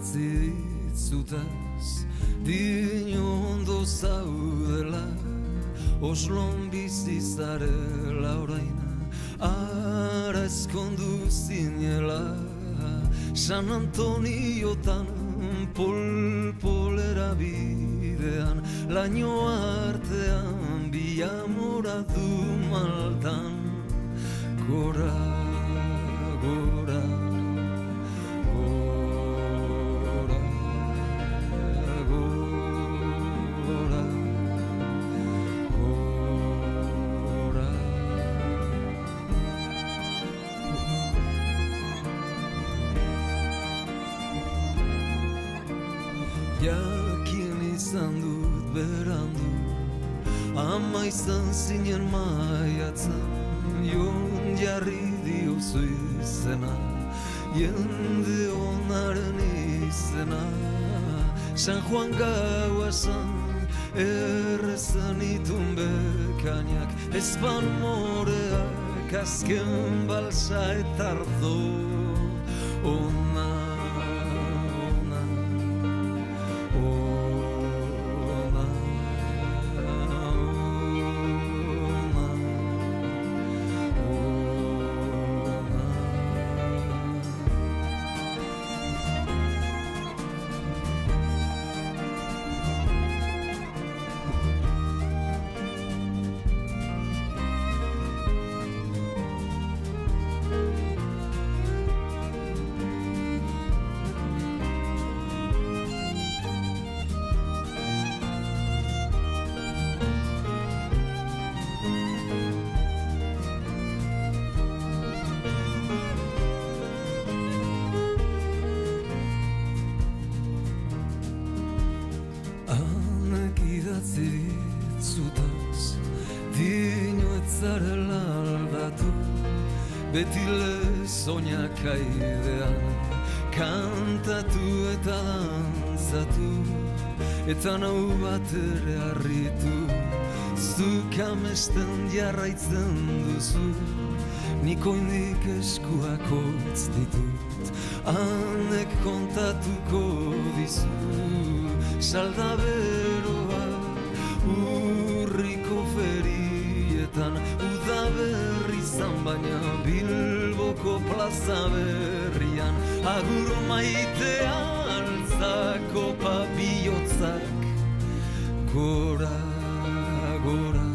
idatzi ditzutaz, dino ondo zaudela, Oslon bizi zarela oraina, ara ezkondu zinela, San Antoniotan pol-polera bidean, laino artean biamora du maltan, gora, gora. Jakin izan dut berandu, ama izan zinen maiatzen, jon jarri diozu izena, jende onaren izena. San Juan gaua zan, errezan itun bekainak, ezpan moreak azken balsa eta ardo, ona. Zutaz, dino ez zarela aldatu, beti lezoinak aidean, kantatu eta dantzatu, eta nau bat ere harritu, zuk amesten jarraitzen duzu, nik oindik eskuak hotz ditut, hanek kontatuko dizu, salda beroa, urriko ferietan, udaberri zan baina Bilboko plaza berrian, agur maitea altzako papiotzak, gora, gora.